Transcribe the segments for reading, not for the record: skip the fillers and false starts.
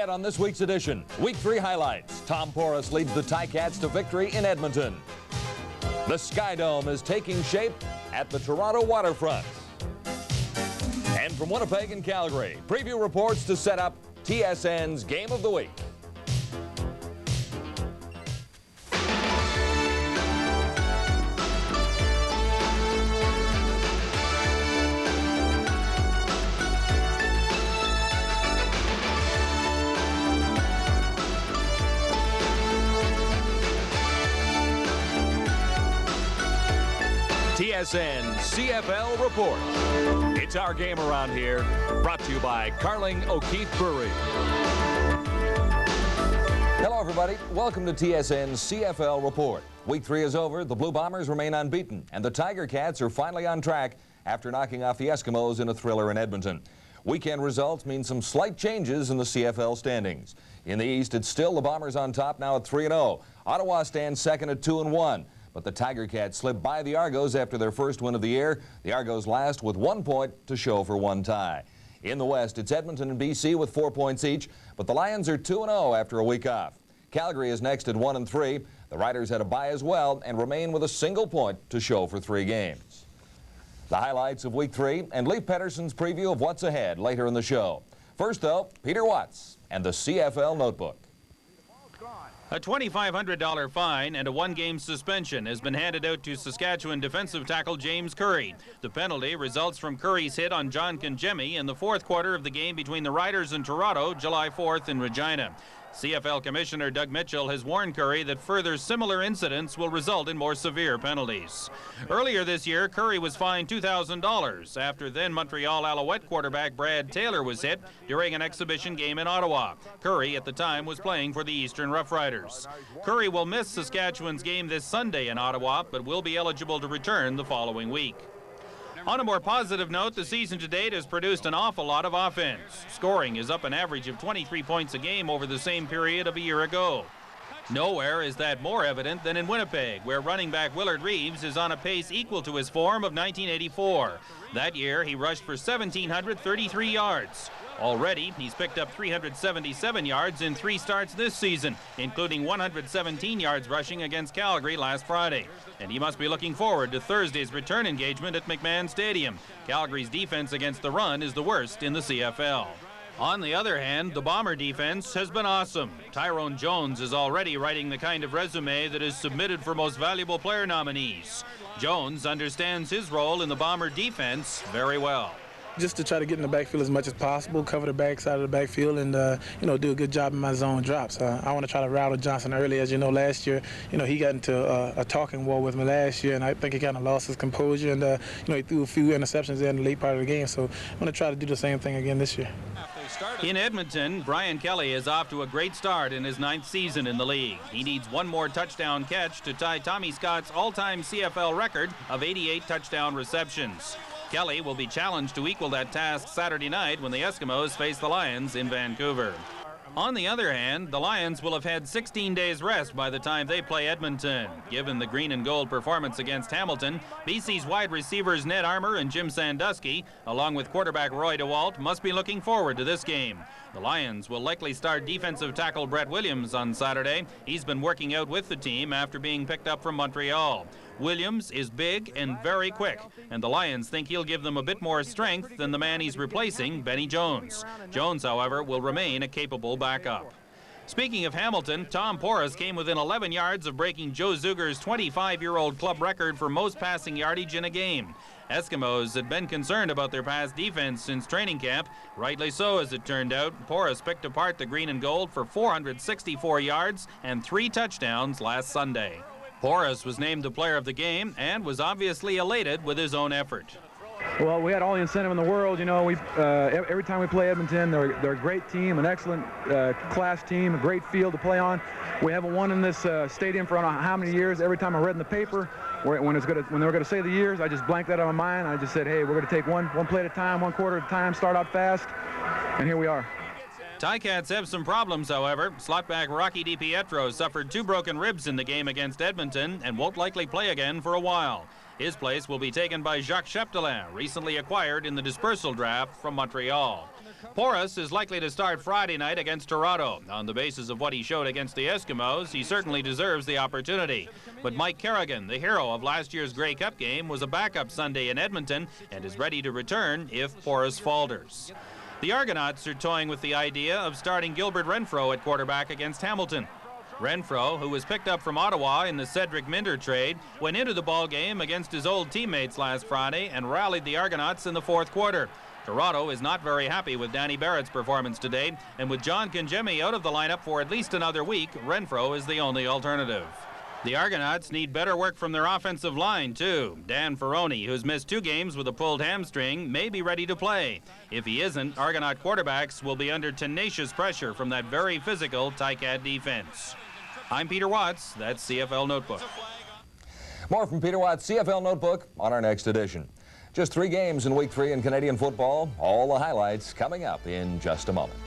ahead on this week's edition. Week 3 highlights. Tom Porras leads the Ticats to victory in Edmonton. The Sky Dome is taking shape at the Toronto waterfront. And from Winnipeg and Calgary, preview reports to set up TSN's Game of the Week. TSN CFL Report. It's our game around here, brought to you by Carling O'Keefe Brewery. Hello, everybody. Welcome to TSN CFL Report. Week 3 is over. The Blue Bombers remain unbeaten, and the Tiger Cats are finally on track after knocking off the Eskimos in a thriller in Edmonton. Weekend results mean some slight changes in the CFL standings. In the East, it's still the Bombers on top now at 3-0. Ottawa stands second at 2-1. But the Tiger Cats slipped by the Argos after their first win of the year. The Argos last with 1 point to show for one tie. In the West, it's Edmonton and BC with 4 points each, but the Lions are 2-0 after a week off. Calgary is next at 1-3. The Riders had a bye as well and remain with a single point to show for 3 games. The highlights of Week 3 and Leif Pettersson's preview of what's ahead later in the show. First, though, Peter Watts and the CFL Notebook. A $2,500 fine and a 1-game suspension has been handed out to Saskatchewan defensive tackle James Curry. The penalty results from Curry's hit on John Kangemi in the 4th quarter of the game between the Riders and Toronto, July 4th in Regina. CFL Commissioner Doug Mitchell has warned Curry that further similar incidents will result in more severe penalties. Earlier this year, Curry was fined $2,000 after then Montreal Alouette quarterback Brad Taylor was hit during an exhibition game in Ottawa. Curry at the time was playing for the Eastern Rough Riders. Curry will miss Saskatchewan's game this Sunday in Ottawa, but will be eligible to return the following week. On a more positive note, the season to date has produced an awful lot of offense. Scoring is up an average of 23 points a game over the same period of a year ago. Nowhere is that more evident than in Winnipeg, where running back Willard Reeves is on a pace equal to his form of 1984. That year, he rushed for 1,733 yards. Already, he's picked up 377 yards in 3 starts this season, including 117 yards rushing against Calgary last Friday. And he must be looking forward to Thursday's return engagement at McMahon Stadium. Calgary's defense against the run is the worst in the CFL. On the other hand, the Bomber defense has been awesome. Tyrone Jones is already writing the kind of resume that is submitted for Most Valuable Player nominees. Jones understands his role in the Bomber defense very well. Just to try to get in the backfield as much as possible, cover the backside of the backfield, and do a good job in my zone drops. I want to try to rattle Johnson early. As you know, last year, he got into a talking war with me last year, and I think he kind of lost his composure, and he threw a few interceptions in the late part of the game. So I'm going to try to do the same thing again this year. In Edmonton, Brian Kelly is off to a great start in his 9th season in the league. He needs 1 more touchdown catch to tie Tommy Scott's all-time CFL record of 88 touchdown receptions. Kelly will be challenged to equal that task Saturday night when the Eskimos face the Lions in Vancouver. On the other hand, the Lions will have had 16 days rest by the time they play Edmonton. Given the green and gold performance against Hamilton, BC's wide receivers Ned Armour and Jim Sandusky, along with quarterback Roy DeWalt, must be looking forward to this game. The Lions will likely start defensive tackle Brett Williams on Saturday. He's been working out with the team after being picked up from Montreal. Williams is big and very quick, and the Lions think he'll give them a bit more strength than the man he's replacing, Benny Jones. Jones, however, will remain a capable backup. Speaking of Hamilton, Tom Porras came within 11 yards of breaking Joe Zuger's 25-year-old club record for most passing yardage in a game. Eskimos had been concerned about their pass defense since training camp. Rightly so, as it turned out. Porras picked apart the green and gold for 464 yards and 3 touchdowns last Sunday. Porras was named the player of the game and was obviously elated with his own effort. Well, we had all the incentive in the world. Every time we play Edmonton, they're a great team, an excellent class team, a great field to play on. We haven't won in this stadium for I don't know how many years. Every time I read in the paper when they were going to say the years, I just blanked that out of my mind. I just said, hey, we're going to take one play at a time, 1 quarter at a time, start out fast, and here we are. Ticats have some problems, however. Slotback Rocky DiPietro suffered 2 broken ribs in the game against Edmonton and won't likely play again for a while. His place will be taken by Jacques Chapdelain, recently acquired in the dispersal draft from Montreal. Porras is likely to start Friday night against Toronto. On the basis of what he showed against the Eskimos, he certainly deserves the opportunity. But Mike Kerrigan, the hero of last year's Grey Cup game, was a backup Sunday in Edmonton and is ready to return if Porras falters. The Argonauts are toying with the idea of starting Gilbert Renfro at quarterback against Hamilton. Renfro, who was picked up from Ottawa in the Cedric Minder trade, went into the ball game against his old teammates last Friday and rallied the Argonauts in the fourth quarter. Toronto is not very happy with Danny Barrett's performance today, and with John Kangemi out of the lineup for at least another week, Renfro is the only alternative. The Argonauts need better work from their offensive line, too. Dan Ferroni, who's missed 2 games with a pulled hamstring, may be ready to play. If he isn't, Argonaut quarterbacks will be under tenacious pressure from that very physical Ticad defense. I'm Peter Watts. That's CFL Notebook. More from Peter Watts' CFL Notebook on our next edition. Just 3 games in Week 3 in Canadian football. All the highlights coming up in just a moment.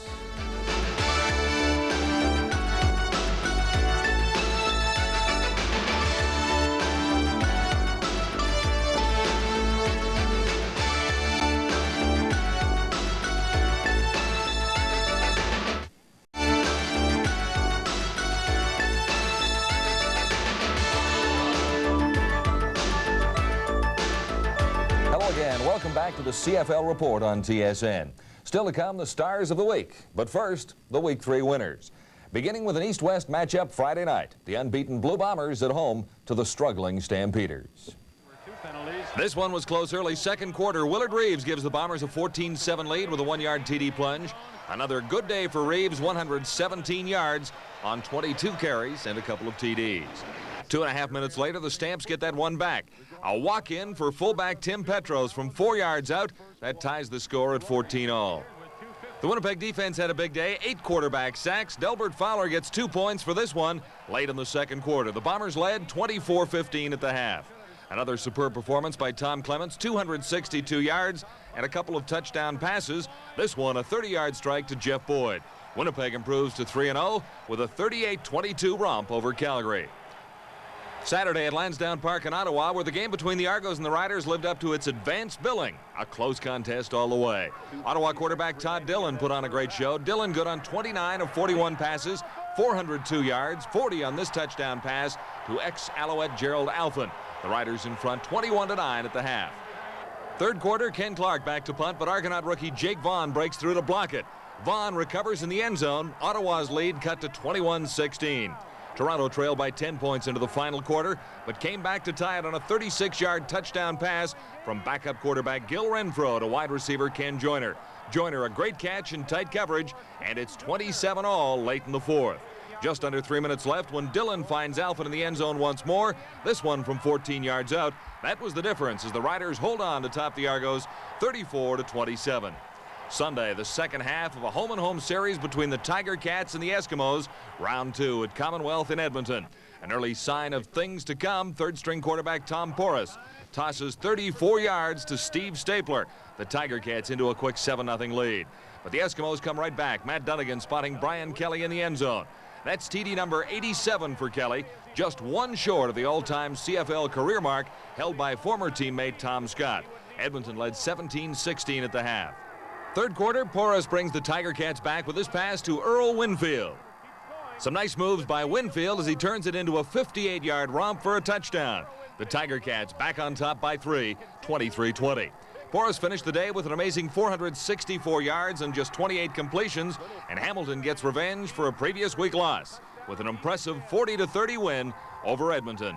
Welcome back to the CFL Report on TSN. Still to come, the stars of the week. But first, the Week 3 winners. Beginning with an East-West matchup Friday night, the unbeaten Blue Bombers at home to the struggling Stampeders. This one was close early second quarter. Willard Reeves gives the Bombers a 14-7 lead with a 1-yard TD plunge. Another good day for Reeves, 117 yards on 22 carries and a couple of TDs. 2.5 minutes later, the Stamps get that one back. A walk-in for fullback Tim Petros from 4 yards out. That ties the score at 14-all. The Winnipeg defense had a big day. 8 quarterback sacks. Delbert Fowler gets 2 points for this one late in the second quarter. The Bombers led 24-15 at the half. Another superb performance by Tom Clements, 262 yards and a couple of touchdown passes. This one a 30-yard strike to Jeff Boyd. Winnipeg improves to 3-0 with a 38-22 romp over Calgary. Saturday at Lansdowne Park in Ottawa, where the game between the Argos and the Riders lived up to its advanced billing. A close contest all the way. Ottawa quarterback Todd Dillon put on a great show. Dillon good on 29 of 41 passes, 402 yards, 40 on this touchdown pass to ex-Alouette Gerald Alphin. The Riders in front 21-9 at the half. Third quarter, Ken Clark back to punt, but Argonaut rookie Jake Vaughn breaks through to block it. Vaughn recovers in the end zone. Ottawa's lead cut to 21-16. Toronto trailed by 10 points into the final quarter, but came back to tie it on a 36-yard touchdown pass from backup quarterback Gil Renfro to wide receiver Ken Joyner. Joyner a great catch in tight coverage, and it's 27-all late in the fourth. Just under 3 minutes left when Dillon finds Alphin in the end zone once more, this one from 14 yards out. That was the difference as the Riders hold on to top the Argos 34-27. Sunday, the second half of a home-and-home series between the Tiger Cats and the Eskimos. Round 2 at Commonwealth in Edmonton. An early sign of things to come, third-string quarterback Tom Porras tosses 34 yards to Steve Stapler. The Tiger Cats into a quick 7-0 lead. But the Eskimos come right back. Matt Dunnigan spotting Brian Kelly in the end zone. That's TD number 87 for Kelly, just one short of the all-time CFL career mark held by former teammate Tom Scott. Edmonton led 17-16 at the half. Third quarter, Porras brings the Tiger Cats back with this pass to Earl Winfield. Some nice moves by Winfield as he turns it into a 58-yard romp for a touchdown. The Tiger Cats back on top by 3, 23-20. Porras finished the day with an amazing 464 yards and just 28 completions, and Hamilton gets revenge for a previous week loss with an impressive 40-30 win over Edmonton.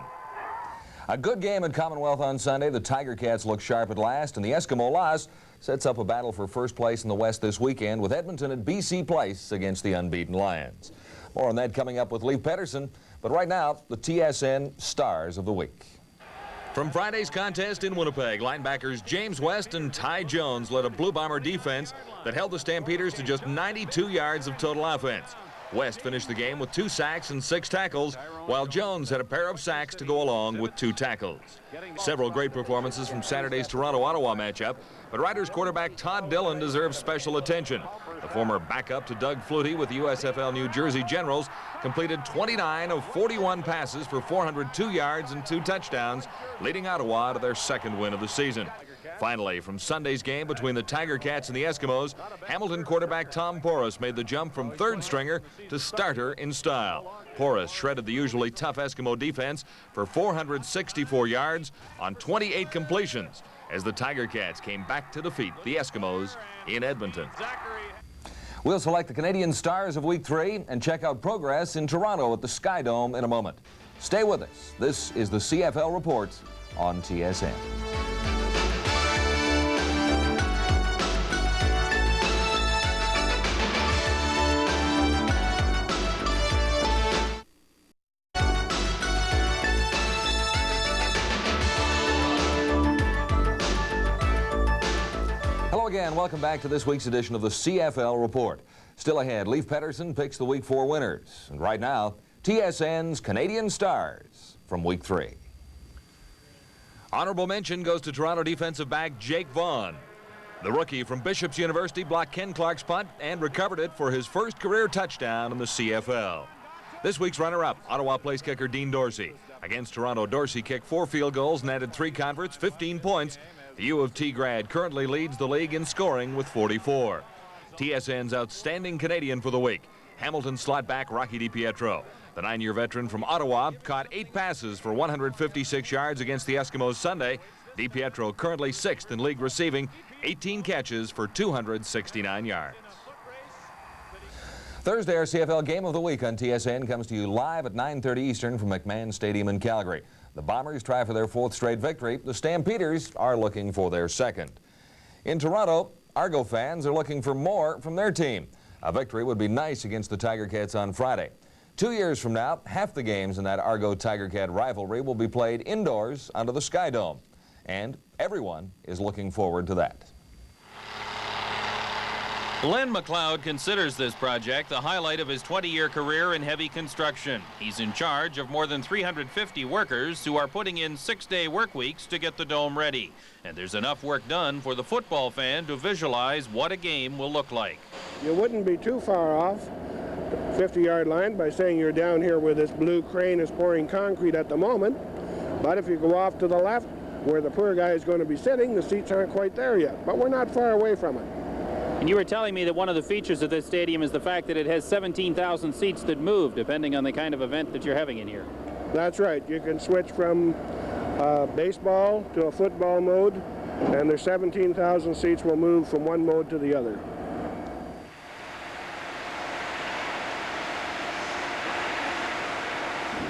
A good game at Commonwealth on Sunday. The Tiger Cats look sharp at last, and the Eskimo loss sets up a battle for first place in the West this weekend with Edmonton at BC Place against the unbeaten Lions. More on that coming up with Lee Pedersen, but right now, the TSN Stars of the Week. From Friday's contest in Winnipeg, linebackers James West and Ty Jones led a Blue Bomber defense that held the Stampeders to just 92 yards of total offense. West finished the game with 2 sacks and 6 tackles, while Jones had a pair of sacks to go along with 2 tackles. Several great performances from Saturday's Toronto-Ottawa matchup, but Riders quarterback Todd Dillon deserves special attention. The former backup to Doug Flutie with the USFL New Jersey Generals completed 29 of 41 passes for 402 yards and 2 touchdowns, leading Ottawa to their second win of the season. Finally, from Sunday's game between the Tiger Cats and the Eskimos, Hamilton quarterback Tom Porras made the jump from third stringer to starter in style. Porras shredded the usually tough Eskimo defense for 464 yards on 28 completions as the Tiger Cats came back to defeat the Eskimos in Edmonton. We'll select the Canadian stars of Week 3 and check out progress in Toronto at the Sky Dome in a moment. Stay with us. This is the CFL Report on TSN. Hello again. Welcome back to this week's edition of the CFL Report. Still ahead, Leif Pettersson picks the Week 4 winners. And right now, TSN's Canadian stars from Week 3. Honorable mention goes to Toronto defensive back Jake Vaughn. The rookie from Bishop's University blocked Ken Clark's punt and recovered it for his first career touchdown in the CFL. This week's runner-up, Ottawa place kicker Dean Dorsey. Against Toronto, Dorsey kicked 4 field goals and added 3 converts, 15 points. The U of T grad currently leads the league in scoring with 44. TSN's outstanding Canadian for the week, Hamilton slot back Rocky DiPietro. The 9-year veteran from Ottawa caught 8 passes for 156 yards against the Eskimos Sunday. DiPietro currently 6th in league receiving, 18 catches for 269 yards. Thursday, our CFL Game of the Week on TSN comes to you live at 9:30 Eastern from McMahon Stadium in Calgary. The Bombers try for their 4th straight victory. The Stampeders are looking for their 2nd. In Toronto, Argo fans are looking for more from their team. A victory would be nice against the Tiger Cats on Friday. 2 years from now, half the games in that Argo-Tiger Cat rivalry will be played indoors under the Sky Dome. And everyone is looking forward to that. Len McLeod considers this project the highlight of his 20-year career in heavy construction. He's in charge of more than 350 workers who are putting in 6-day work weeks to get the dome ready. And there's enough work done for the football fan to visualize what a game will look like. You wouldn't be too far off the 50-yard line by saying you're down here where this blue crane is pouring concrete at the moment. But if you go off to the left where the poor guy is going to be sitting, the seats aren't quite there yet. But we're not far away from it. And you were telling me that one of the features of this stadium is the fact that it has 17,000 seats that move depending on the kind of event that you're having in here. That's right. You can switch from baseball to a football mode, and there's 17,000 seats will move from one mode to the other.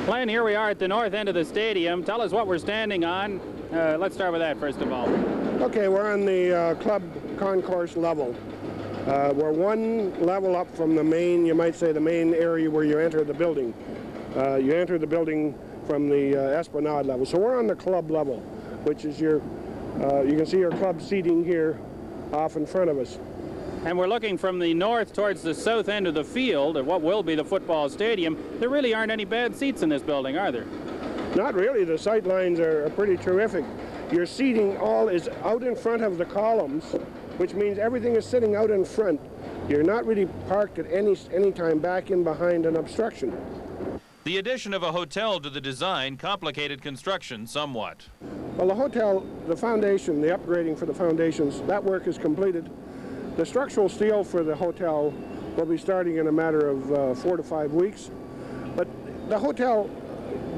Len, here we are at the north end of the stadium. Tell us what we're standing on. Let's start with that first of all. Okay, we're on the club concourse level. We're one level up from the main, you might say, the main area where you enter the building. You enter the building from the Esplanade level. So we're on the club level, which is your, you can see your club seating here off in front of us. And we're looking from the north towards the south end of the field, at what will be the football stadium. There really aren't any bad seats in this building, are there? Not really. The sight lines are pretty terrific. Your seating all is out in front of the columns, which means everything is sitting out in front. You're not really parked at any time back in behind an obstruction. The addition of a hotel to the design complicated construction somewhat. Well, the hotel, the foundation, the upgrading for the foundations, that work is completed. The structural steel for the hotel will be starting in a matter of 4 to 5 weeks. But the hotel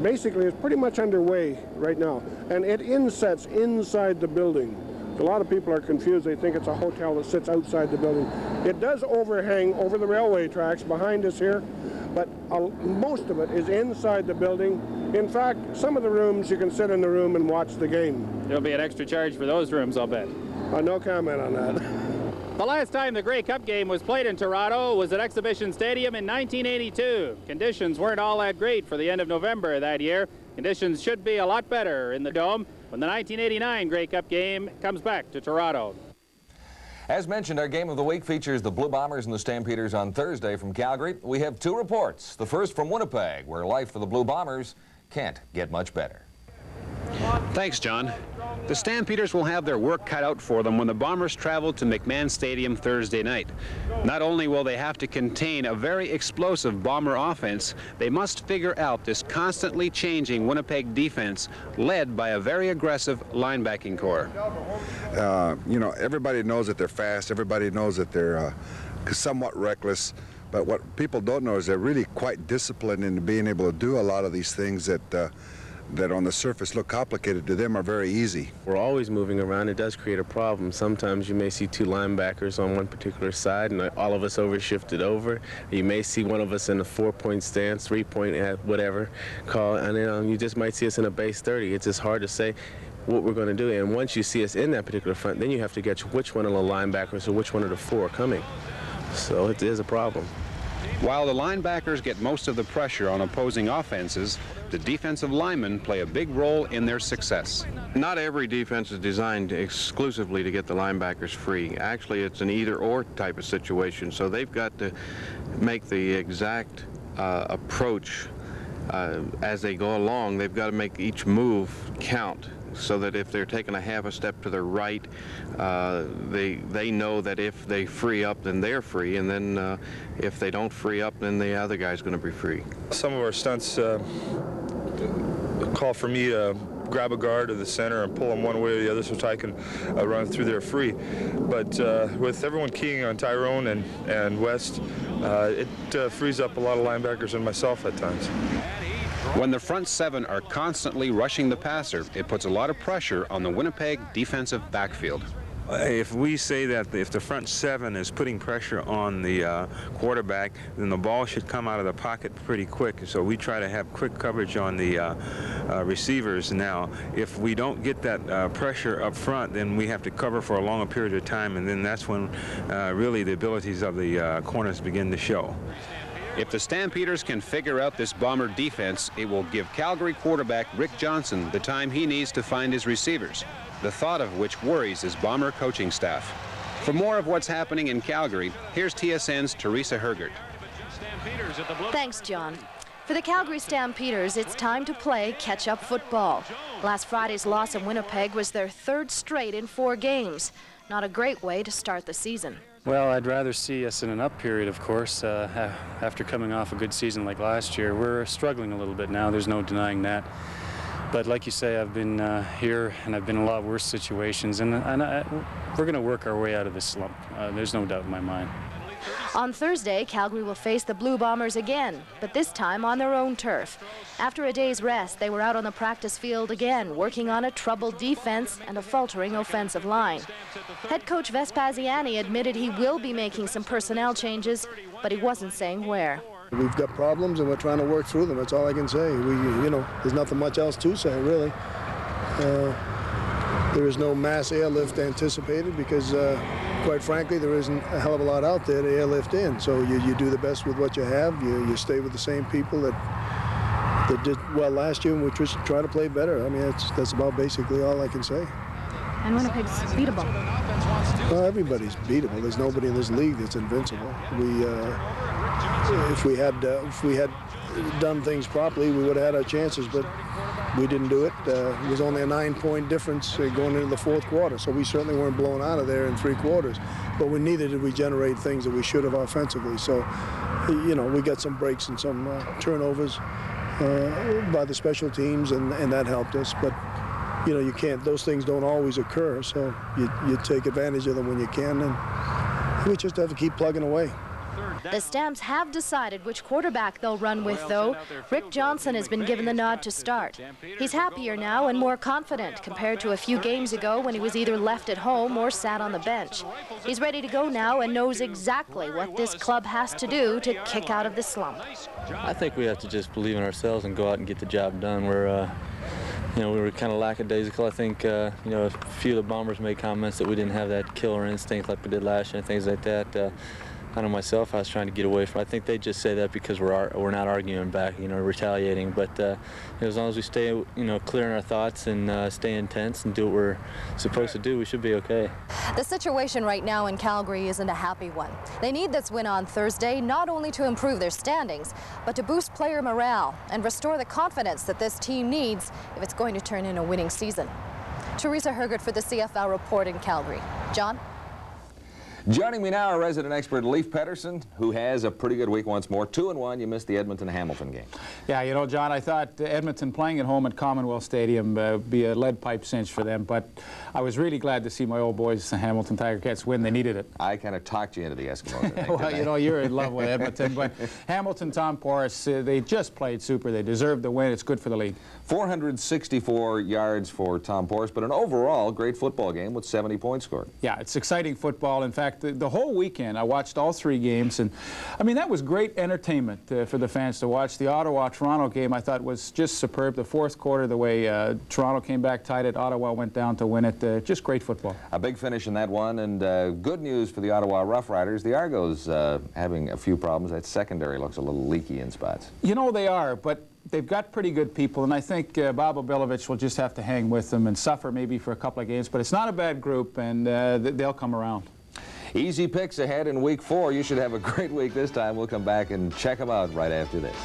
basically is pretty much underway right now, and it insets inside the building. A lot of people are confused. They think it's a hotel that sits outside the building. It does overhang over the railway tracks behind us here, but most of it is inside the building. In fact, some of the rooms, you can sit in the room and watch the game. There'll be an extra charge for those rooms, I'll bet. No comment on that. The last time the Grey Cup game was played in Toronto was at Exhibition Stadium in 1982. Conditions weren't all that great for the end of November that year. Conditions should be a lot better in the Dome when the 1989 Grey Cup game comes back to Toronto. As mentioned, our Game of the Week features the Blue Bombers and the Stampeders on Thursday from Calgary. We have 2 reports. The first from Winnipeg, where life for the Blue Bombers can't get much better. Thanks, John. The Stampeders will have their work cut out for them when the Bombers travel to McMahon Stadium Thursday night. Not only will they have to contain a very explosive Bomber offense, they must figure out this constantly changing Winnipeg defense led by a very aggressive linebacking core. You know, everybody knows that they're fast, everybody knows that they're somewhat reckless, but what people don't know is they're really quite disciplined in being able to do a lot of these things that on the surface look complicated to them are very easy. We're always moving around. It does create a problem. Sometimes you may see two linebackers on one particular side and all of us overshifted over. You may see one of us in a 4-point stance, 3-point, whatever call, and then you just might see us in a base 30. It's just hard to say what we're going to do. And once you see us in that particular front, then you have to get which one of the linebackers or which one of the four are coming. So it is a problem. While the linebackers get most of the pressure on opposing offenses, the defensive linemen play a big role in their success. Not every defense is designed exclusively to get the linebackers free. Actually, it's an either-or type of situation, so they've got to make the exact approach as they go along. They've got to make each move count, so that if they're taking a half a step to the right, they know that if they free up, then they're free, and then if they don't free up, then the other guy's going to be free. Some of our stunts call for me to grab a guard to the center and pull them one way or the other so I can run through there free. But with everyone keying on Tyrone and West, it frees up a lot of linebackers and myself at times. When the front seven are constantly rushing the passer, it puts a lot of pressure on the Winnipeg defensive backfield. If we say that if the front seven is putting pressure on the quarterback, then the ball should come out of the pocket pretty quick. So we try to have quick coverage on the receivers. Now, if we don't get that pressure up front, then we have to cover for a longer period of time, and then that's when really the abilities of the corners begin to show. If the Stampeders can figure out this Bomber defense, it will give Calgary quarterback Rick Johnson the time he needs to find his receivers, the thought of which worries his Bomber coaching staff. For more of what's happening in Calgary, here's TSN's Teresa Hergert. Thanks, John. For the Calgary Stampeders, it's time to play catch-up football. Last Friday's loss in Winnipeg was their third straight in 4 games. Not a great way to start the season. Well, I'd rather see us in an up period, of course, after coming off a good season like last year. We're struggling a little bit now, there's no denying that. But like you say, I've been here and I've been in a lot worse situations, and we're going to work our way out of this slump. There's no doubt in my mind. On Thursday, Calgary will face the Blue Bombers again, but this time on their own turf. After a day's rest, they were out on the practice field again, working on a troubled defense and a faltering offensive line. Head coach Vespasiani admitted he will be making some personnel changes, but he wasn't saying where. We've got problems and we're trying to work through them. That's all I can say. There's nothing much else to say, really. There is no mass airlift anticipated because, quite frankly, there isn't a hell of a lot out there to airlift in. So you do the best with what you have. You stay with the same people that did well last year, and we try to play better. I mean, that's about basically all I can say. And Winnipeg's beatable. Well, everybody's beatable. There's nobody in this league that's invincible. If we had done things properly, we would have had our chances, but we didn't do it. It was only a 9-point difference going into the fourth quarter, so we certainly weren't blown out of there in 3 quarters. But neither did we generate things that we should have offensively. So, we got some breaks and some turnovers by the special teams, and that helped us. But you can't. Those things don't always occur. So you take advantage of them when you can, and we just have to keep plugging away. The Stamps have decided which quarterback they'll run with, though. Rick Johnson has been given the nod to start. He's happier now and more confident compared to a few games ago when he was either left at home or sat on the bench. He's ready to go now and knows exactly what this club has to do to kick out of the slump. I think we have to just believe in ourselves and go out and get the job done. We were kind of lackadaisical. I think, a few of the Bombers made comments that we didn't have that killer instinct like we did last year and things like that. I know myself, I was trying to get away from. I think they just say that because we're not arguing back, retaliating. But as long as we stay, clear in our thoughts and stay intense and do what we're supposed to do, we should be okay. The situation right now in Calgary isn't a happy one. They need this win on Thursday not only to improve their standings, but to boost player morale and restore the confidence that this team needs if it's going to turn in a winning season. Teresa Hergert for the CFL Report in Calgary. John? Joining me now, our resident expert, Leif Pettersson, who has a pretty good week once more. 2-1, you missed the Edmonton-Hamilton game. Yeah, you know, John, I thought Edmonton playing at home at Commonwealth Stadium be a lead pipe cinch for them, but I was really glad to see my old boys, the Hamilton Tiger Cats, win. They needed it. I kind of talked you into the Eskimos, I think, well, you know, you're in love with Edmonton, but Hamilton, Tom Porras, they just played super. They deserved the win. It's good for the league. 464 yards for Tom Porras, but an overall great football game with 70 points scored. Yeah, it's exciting football. In fact, the whole weekend I watched all 3 games, and I mean, that was great entertainment for the fans to watch. The Ottawa-Toronto game I thought was just superb. The fourth quarter, the way Toronto came back, tied it, Ottawa went down to win it. Just great football. A big finish in that one, and good news for the Ottawa Rough Riders. The Argos having a few problems. That secondary looks a little leaky in spots. You know, they are, but they've got pretty good people, and I think Bob Obilovich will just have to hang with them and suffer maybe for a couple of games, but it's not a bad group, and they'll come around. Easy picks ahead in week 4. You should have a great week this time. We'll come back and check them out right after this.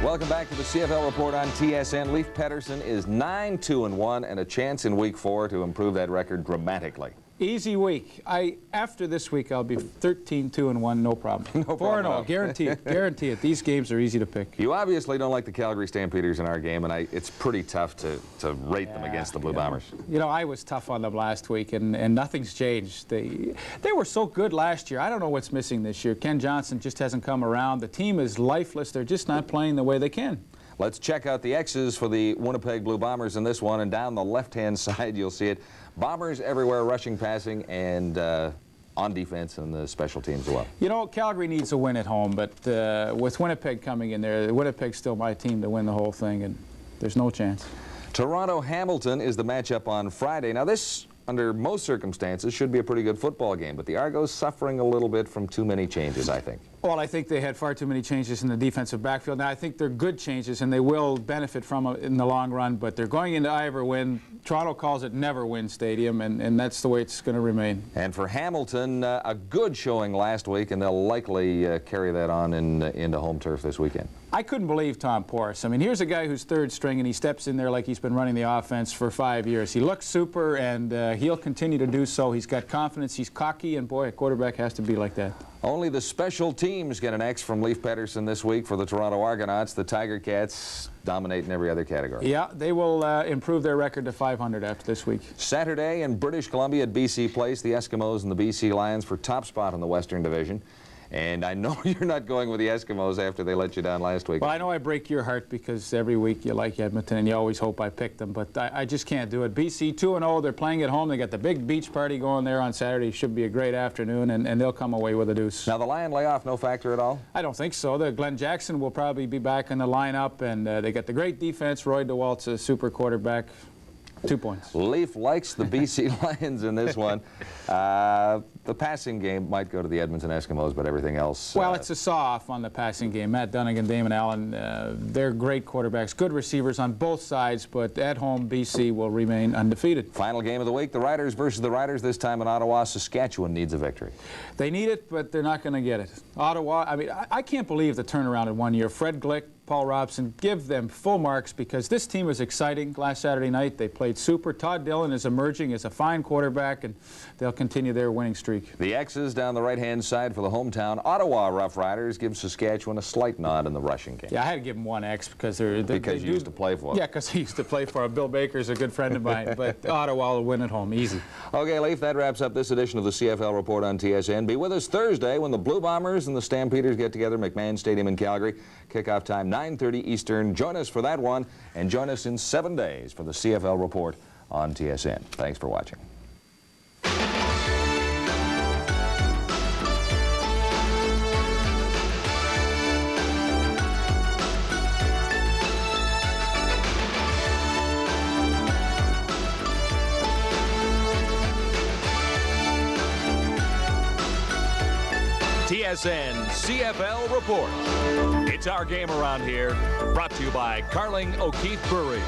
Welcome back to the CFL Report on TSN. Leif Pettersson is 9-2-1 and a chance in week 4 to improve that record dramatically. Easy week. After this week, I'll be 13-2-1, no problem. No problem. 4-0, guarantee it. Guarantee it. These games are easy to pick. You obviously don't like the Calgary Stampeders in our game, and it's pretty tough to rate them against the Blue Bombers. You know, I was tough on them last week, and nothing's changed. They were so good last year. I don't know what's missing this year. Ken Johnson just hasn't come around. The team is lifeless. They're just not playing the way they can. Let's check out the X's for the Winnipeg Blue Bombers in this one, and down the left-hand side you'll see it. Bombers everywhere, rushing, passing, and on defense and the special teams as well. You know, Calgary needs a win at home, but with Winnipeg coming in there, Winnipeg's still my team to win the whole thing, and there's no chance. Toronto-Hamilton is the matchup on Friday. Now this, under most circumstances, should be a pretty good football game, but the Argos suffering a little bit from too many changes, I think. Well, I think they had far too many changes in the defensive backfield. Now, I think they're good changes, and they will benefit from it in the long run, but they're going into Ivor Win. Toronto calls it Never Win Stadium, and that's the way it's going to remain. And for Hamilton, a good showing last week, and they'll likely carry that on into home turf this weekend. I couldn't believe Tom Porras. I mean, here's a guy who's third string, and he steps in there like he's been running the offense for 5 years. He looks super, and he'll continue to do so. He's got confidence. He's cocky, and boy, a quarterback has to be like that. Only the special teams get an X from Leif Pettersson this week for the Toronto Argonauts. The Tiger Cats dominate in every other category. Yeah, they will improve their record to 500 after this week. Saturday in British Columbia at BC Place, the Eskimos and the BC Lions for top spot in the Western Division. And I know you're not going with the Eskimos after they let you down last week. Well, I know I break your heart because every week you like Edmonton and you always hope I pick them, but I just can't do it. BC 2-0, they're playing at home. They got the big beach party going there on Saturday. Should be a great afternoon, and they'll come away with a deuce. Now, the Lion layoff, no factor at all? I don't think so. Glenn Jackson will probably be back in the lineup, and they got the great defense. Roy DeWalt's a super quarterback. 2 points. Leif likes the BC Lions in this one. The passing game might go to the Edmonton Eskimos, but everything else... Well, it's a saw-off on the passing game. Matt Dunnigan, Damon Allen, they're great quarterbacks, good receivers on both sides, but at home, BC will remain undefeated. Final game of the week, the Riders versus the Riders, this time in Ottawa. Saskatchewan needs a victory. They need it, but they're not going to get it. Ottawa, I mean, I can't believe the turnaround in 1 year. Fred Glick, Paul Robson, give them full marks because this team was exciting last Saturday night. They played super. Todd Dillon is emerging as a fine quarterback, and they'll continue their winning streak. The X's down the right-hand side for the hometown Ottawa Rough Riders give Saskatchewan a slight nod in the rushing game. Yeah, I had to give them one X because they used to play for them. Yeah, because he used to play for them. Bill Baker's a good friend of mine, but Ottawa will win at home, easy. Okay, Leif, that wraps up this edition of the CFL Report on TSN. Be with us Thursday when the Blue Bombers and the Stampeders get together at McMahon Stadium in Calgary. Kickoff time 9:30 Eastern. Join us for that one, and join us in 7 days for the CFL Report on TSN. Thanks for watching. TSN CFL Report. It's our game around here, brought to you by Carling O'Keefe Brewery.